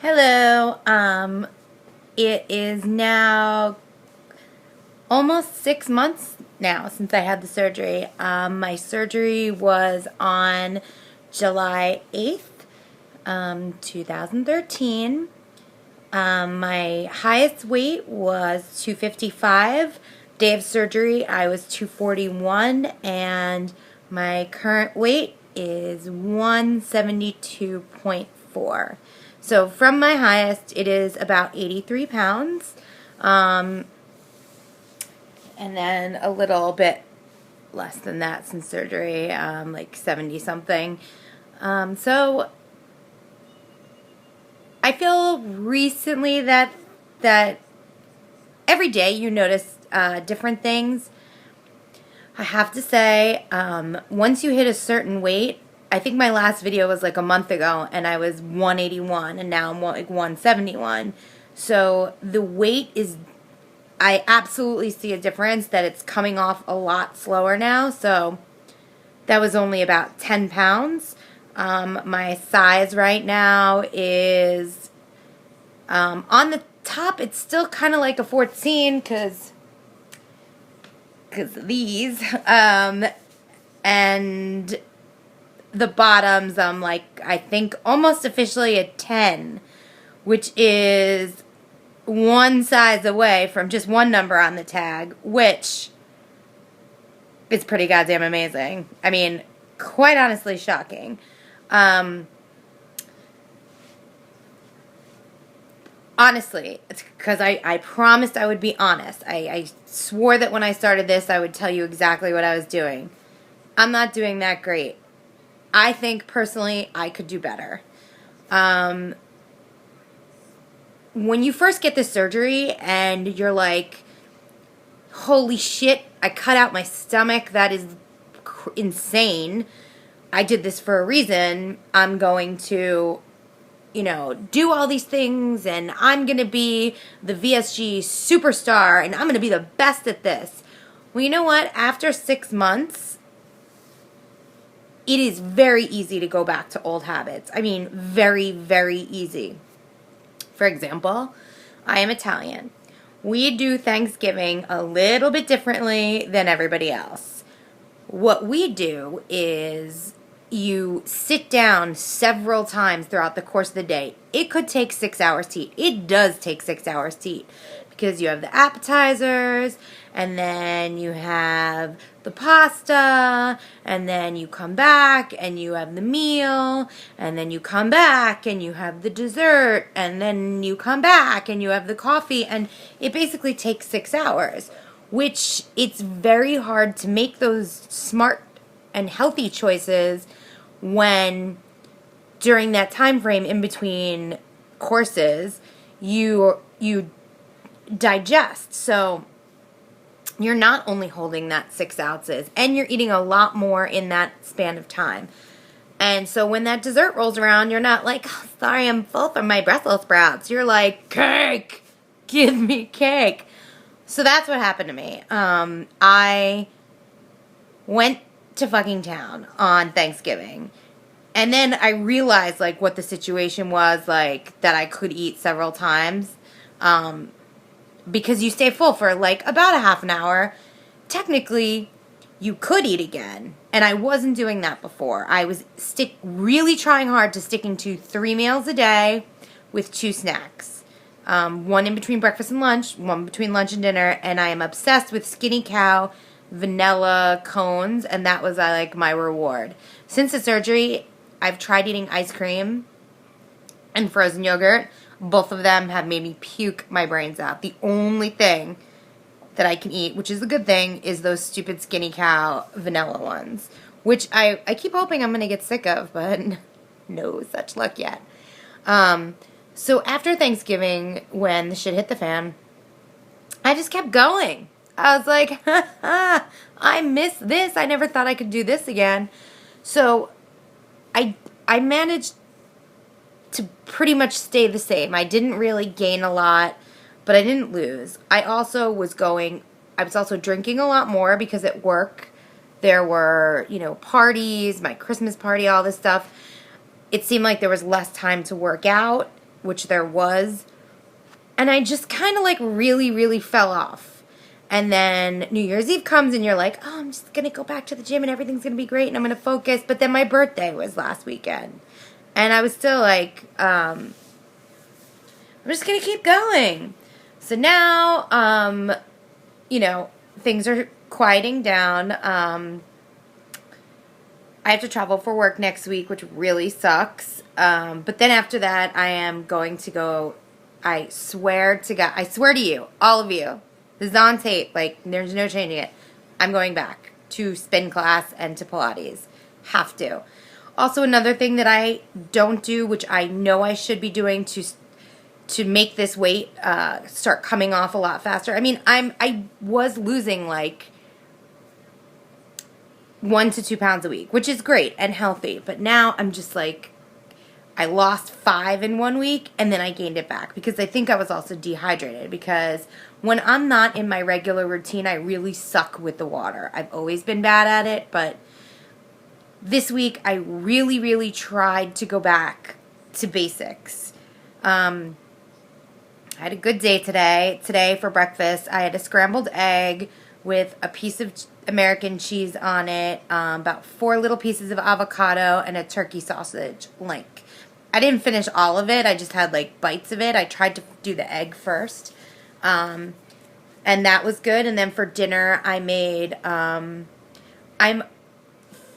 Hello. It is now almost 6 months now since I had the surgery. My surgery was on July 8th, 2013. My highest weight was 255. Day of surgery, I was 241, and my current weight is 172.4. So from my highest, it is about 83 pounds. And then a little bit less than that since surgery, like 70 something. So I feel recently that every day you notice different things. I have to say, once you hit a certain weight, I think my last video was like a month ago, and I was 181, and now I'm like 171. So the weight is, I absolutely see a difference, that it's coming off a lot slower now. So that was only about 10 pounds. My size right now is, on the top, it's still kind of like a 14 because of these. And the bottoms, I'm like, I think almost officially a 10, which is one size away from just one number on the tag, which is pretty goddamn amazing. I mean, quite honestly shocking. Honestly, it's because I promised I would be honest. I swore that when I started this, I would tell you exactly what I was doing. I'm not doing that great. I think, personally, I could do better. When you first get this surgery and you're like, holy shit, I cut out my stomach, that is insane. I did this for a reason. I'm going to, do all these things, and I'm going to be the VSG superstar, and I'm going to be the best at this. Well, you know what? After 6 months, it is very easy to go back to old habits. I mean, very, very easy. For example, I am Italian. We do Thanksgiving a little bit differently than everybody else. What we do is you sit down several times throughout the course of the day. It could take 6 hours to eat. It does take 6 hours to eat because you have the appetizers, and then you have the pasta, and then you come back and you have the meal, and then you come back and you have the dessert, and then you come back and you have the coffee, and it basically takes 6 hours, which it's very hard to make those smart and healthy choices when during that time frame in between courses you digest. So you're not only holding that 6 ounces, and you're eating a lot more in that span of time. And so when that dessert rolls around, you're not like, oh, sorry, I'm full from my Brussels sprouts. You're like, cake, give me cake. So that's what happened to me. I went to fucking town on Thanksgiving, and then I realized like what the situation was, like that I could eat several times, because you stay full for like about a half an hour. Technically, you could eat again, and I wasn't doing that before. I was really trying hard to sticking to 3 meals a day with 2 snacks. One in between breakfast and lunch, one between lunch and dinner, and I am obsessed with Skinny Cow vanilla cones, and that was like my reward. Since the surgery, I've tried eating ice cream and frozen yogurt. Both of them have made me puke my brains out. The only thing that I can eat, which is a good thing, is those stupid Skinny Cow vanilla ones, which I keep hoping I'm going to get sick of, but no such luck yet. So after Thanksgiving, when the shit hit the fan, I just kept going. I was like, I miss this. I never thought I could do this again. So I managed to pretty much stay the same. I didn't really gain a lot, but I didn't lose. I was also drinking a lot more because at work there were, parties, my Christmas party, all this stuff. It seemed like there was less time to work out. which there was. And I just kind of like really, really fell off. And then New Year's Eve comes and you're like, oh, I'm just going to go back to the gym and everything's going to be great and I'm going to focus. But then my birthday was last weekend. And I was still like, I'm just going to keep going. So now, things are quieting down. I have to travel for work next week, which really sucks. But then after that, I am going to go, I swear to you, all of you, this is on tape, like, there's no changing it. I'm going back to spin class and to Pilates. Have to. Also, another thing that I don't do, which I know I should be doing to make this weight start coming off a lot faster. I mean, I was losing like 1 to 2 pounds a week, which is great and healthy. But now I'm just like, I lost 5 in 1 week and then I gained it back because I think I was also dehydrated, because when I'm not in my regular routine, I really suck with the water. I've always been bad at it, but this week I really, really tried to go back to basics. I had a good day today. Today for breakfast, I had a scrambled egg with a piece of American cheese on it, about 4 little pieces of avocado, and a turkey sausage. Like, I didn't finish all of it. I just had like bites of it. I tried to do the egg first, and that was good. And then for dinner, I made. I'm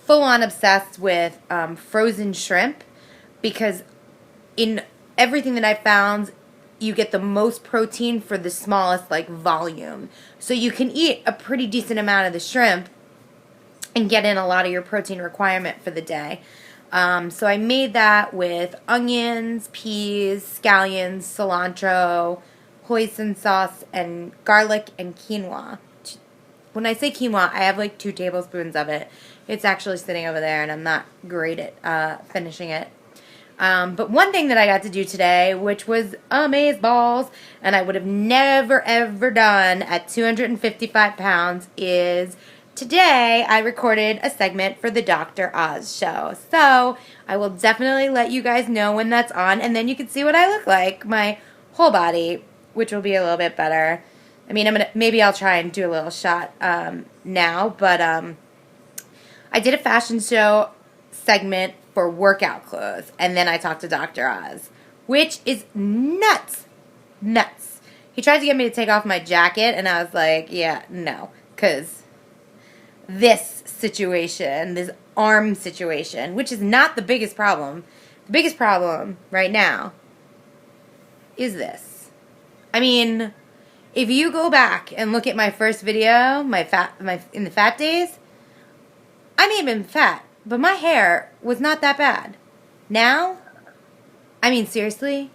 full on obsessed with frozen shrimp, because in everything that I found, you get the most protein for the smallest like volume. So you can eat a pretty decent amount of the shrimp and get in a lot of your protein requirement for the day. So I made that with onions, peas, scallions, cilantro, hoisin sauce, and garlic and quinoa. When I say quinoa, I have like 2 tablespoons of it. It's actually sitting over there, and I'm not great at finishing it. But one thing that I got to do today, which was amazeballs, and I would have never, ever done at 255 pounds, is today I recorded a segment for the Dr. Oz show. So I will definitely let you guys know when that's on, and then you can see what I look like, my whole body, which will be a little bit better. I mean, maybe I'll try and do a little shot now, but I did a fashion show segment for workout clothes, and then I talked to Dr. Oz, which is nuts. Nuts. He tried to get me to take off my jacket, and I was like, yeah, no, because this situation, this arm situation, which is not the biggest problem. The biggest problem right now is this. I mean, if you go back and look at my first video, in the fat days, I may have been fat, but my hair was not that bad. Now, I mean, seriously,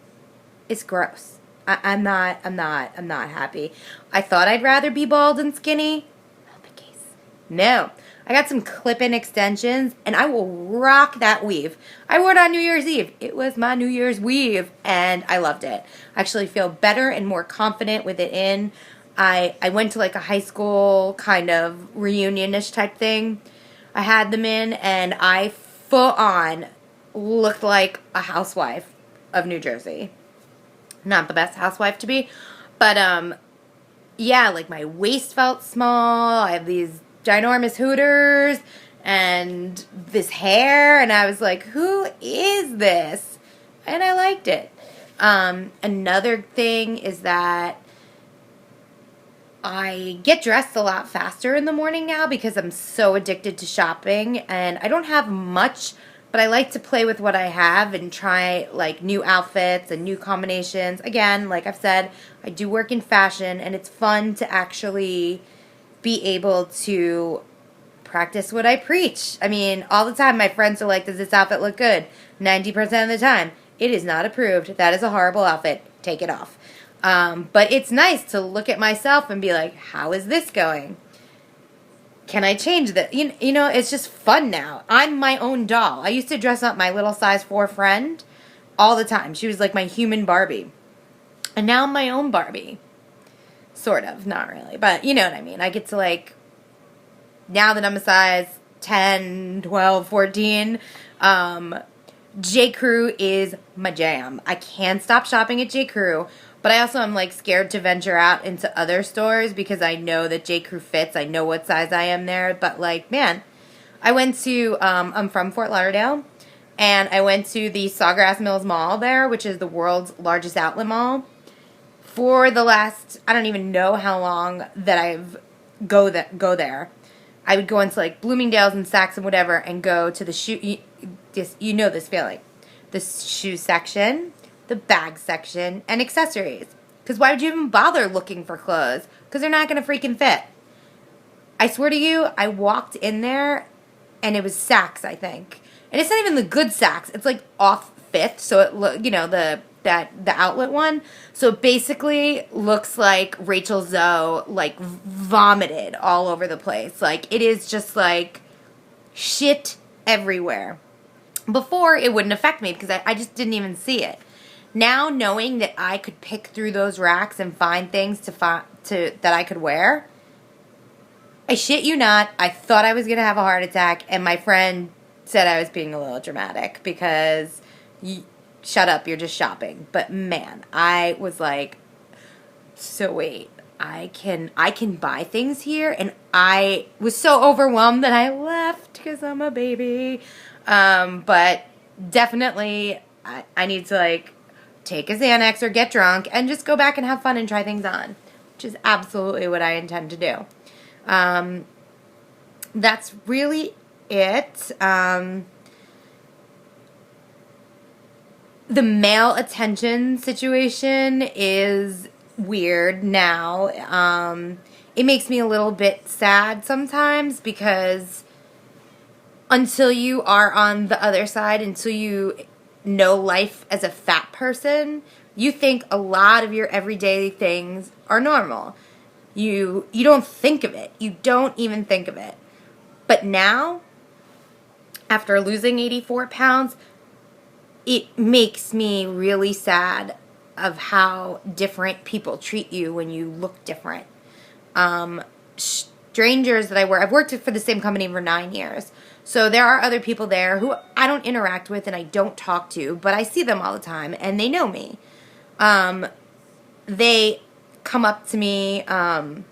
it's gross. I'm not happy. I thought I'd rather be bald and skinny. Not the case. No. I got some clip-in extensions, and I will rock that weave. I wore it on New Year's Eve. It was my New Year's weave, and I loved it. I actually feel better and more confident with it in. I went to like a high school kind of reunion-ish type thing. I had them in, and I full on looked like a housewife of New Jersey. Not the best housewife to be, but yeah, like my waist felt small. I have these ginormous hooters and this hair, and I was like, who is this? And I liked it. Another thing is that I get dressed a lot faster in the morning now because I'm so addicted to shopping, and I don't have much, but I like to play with what I have and try like new outfits and new combinations. Again, like I've said, I do work in fashion, and it's fun to actually be able to practice what I preach. I mean, all the time my friends are like, does this outfit look good? 90% of the time, it is not approved. That is a horrible outfit. Take it off. But it's nice to look at myself and be like, how is this going? Can I change that? You know, it's just fun now. I'm my own doll. I used to dress up my little size 4 friend all the time. She was like my human Barbie. And now I'm my own Barbie. Sort of. Not really. But you know what I mean. I get to like, now that I'm a size 10, 12, 14, J. Crew is my jam. I can't stop shopping at J. Crew, but I also am like scared to venture out into other stores because I know that J. Crew fits. I know what size I am there, but like, man, I went to, I'm from Fort Lauderdale, and I went to the Sawgrass Mills Mall there, which is the world's largest outlet mall. For the last, I don't even know how long that I've go there. I would go into like Bloomingdale's and Saks and whatever and go to the shoe, you know this feeling. The shoe section, the bag section, and accessories. Because why would you even bother looking for clothes? Because they're not going to freaking fit. I swear to you, I walked in there and it was Saks, I think. And it's not even the good Saks. It's like off Fifth, so it the outlet one. So it basically looks like Rachel Zoe like vomited all over the place. Like it is just like shit everywhere. Before it wouldn't affect me because I just didn't even see it. Now knowing that I could pick through those racks and find things that I could wear, I shit you not, I thought I was gonna have a heart attack, and my friend said I was being a little dramatic because shut up, you're just shopping. But man, I was like, so wait, I can buy things here? And I was so overwhelmed that I left because I'm a baby. But definitely I need to like take a Xanax or get drunk and just go back and have fun and try things on, which is absolutely what I intend to do. That's really it. The male attention situation is weird now. It makes me a little bit sad sometimes because until you are on the other side, until you know life as a fat person, you think a lot of your everyday things are normal. You don't think of it. You don't even think of it. But now, after losing 84 pounds, it makes me really sad of how different people treat you when you look different. Strangers that I've worked for the same company for 9 years. So there are other people there who I don't interact with and I don't talk to, but I see them all the time and they know me. They come up to me and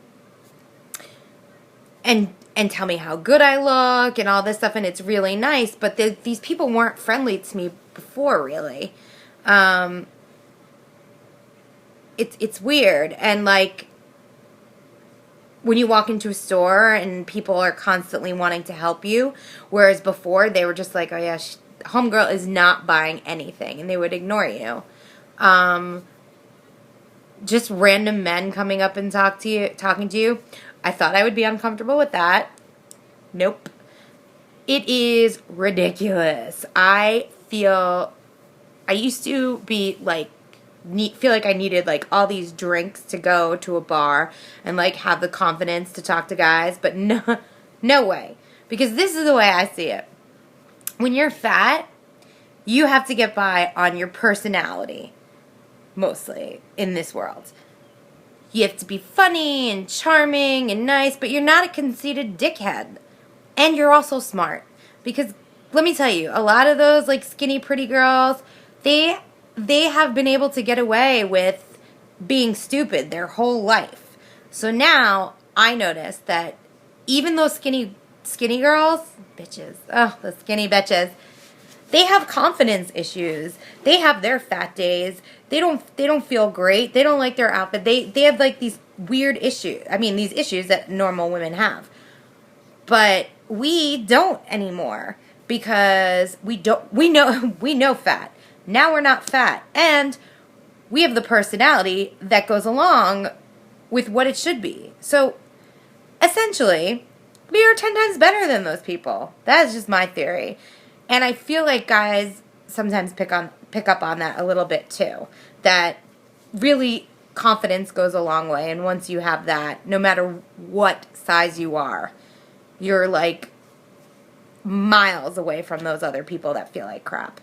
tell me how good I look and all this stuff, and it's really nice, but these people weren't friendly to me before, really. It's weird, and like when you walk into a store and people are constantly wanting to help you, whereas before they were just like, oh yeah, homegirl is not buying anything, and they would ignore you. Just random men coming up and talking to you. I thought I would be uncomfortable with that. Nope. It is ridiculous. I used to be like, feel like I needed like all these drinks to go to a bar and like have the confidence to talk to guys, but no way. Because this is the way I see it. When you're fat, you have to get by on your personality, mostly in this world. You have to be funny and charming and nice, but you're not a conceited dickhead. And you're also smart. Because let me tell you, a lot of those like skinny pretty girls, they have been able to get away with being stupid their whole life. So now I notice that even those skinny girls, bitches, the skinny bitches, they have confidence issues. They have their fat days. They don't feel great. They don't like their outfit. They have like these weird issues. I mean, these issues that normal women have. But we don't anymore because we know fat. Now we're not fat, and we have the personality that goes along with what it should be. So essentially, we are 10 times better than those people. That is just my theory. And I feel like guys sometimes pick up on that a little bit too. That really confidence goes a long way, and once you have that, no matter what size you are, you're like miles away from those other people that feel like crap.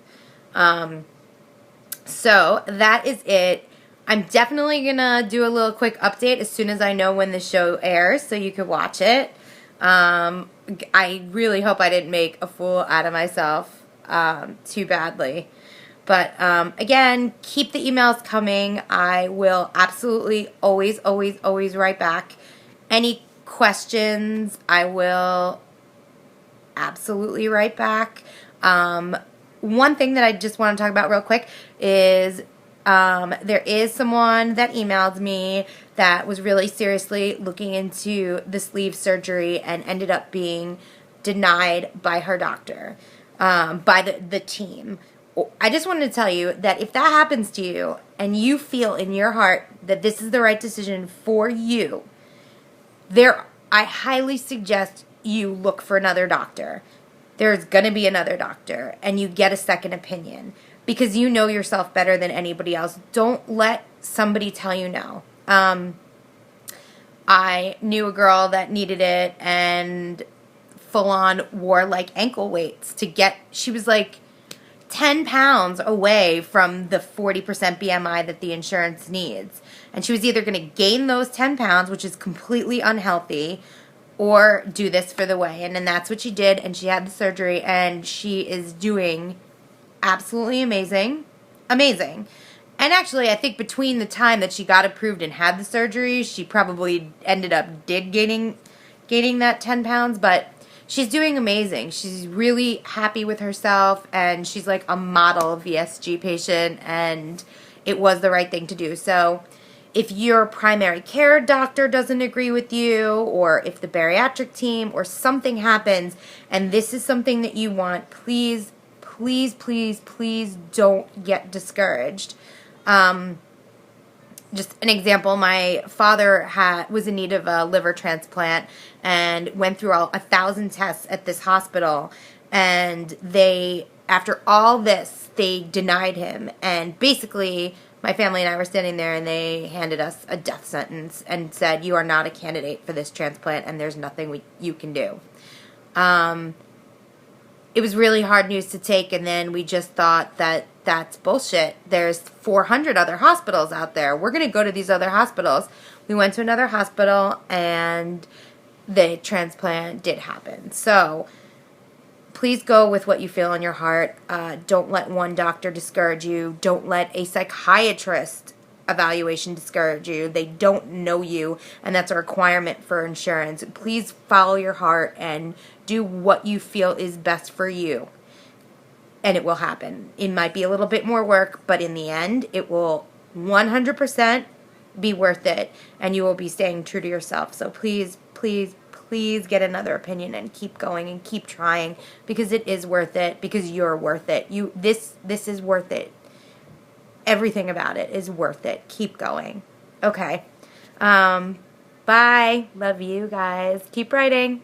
So that is it. I'm definitely gonna do a little quick update as soon as I know when the show airs so you can watch it. I really hope I didn't make a fool out of myself. too badly. But again, keep the emails coming. I will absolutely always, always, always write back. Any questions, I will absolutely write back. One thing that I just want to talk about real quick is there is someone that emailed me that was really seriously looking into the sleeve surgery and ended up being denied by her doctor, by the team. I just wanted to tell you that if that happens to you and you feel in your heart that this is the right decision for you, I highly suggest you look for another doctor. There's going to be another doctor, and you get a second opinion because you know yourself better than anybody else. Don't let somebody tell you no. I knew a girl that needed it and full on wore like ankle weights she was like 10 pounds away from the 40% BMI that the insurance needs. And she was either going to gain those 10 pounds, which is completely unhealthy, or do this for the weigh-in. And that's what she did, and she had the surgery, and she is doing absolutely amazing. Amazing. And actually, I think between the time that she got approved and had the surgery, she probably ended up gaining that 10 pounds, but she's doing amazing. She's really happy with herself, and she's like a model VSG patient, and it was the right thing to do. So if your primary care doctor doesn't agree with you, or if the bariatric team or something happens and this is something that you want, please, please, please, please don't get discouraged. Just an example, my father was in need of a liver transplant and went through 1,000 tests at this hospital, and after all this, they denied him. And basically, my family and I were standing there, and they handed us a death sentence and said, "You are not a candidate for this transplant, and there's nothing you can do." It was really hard news to take, and then we just thought that that's bullshit. There's 400 other hospitals out there. We're going to go to these other hospitals. We went to another hospital, and the transplant did happen. So please go with what you feel in your heart. Don't let one doctor discourage you. Don't let a psychiatrist evaluation discourage you. They don't know you, and that's a requirement for insurance. Please follow your heart and do what you feel is best for you, and it will happen. It might be a little bit more work, but in the end, it will 100% be worth it, and you will be staying true to yourself. So please, please, please get another opinion and keep going and keep trying, because it is worth it, because you're worth it. This is worth it. Everything about it is worth it. Keep going. Okay. Bye. Love you guys. Keep writing.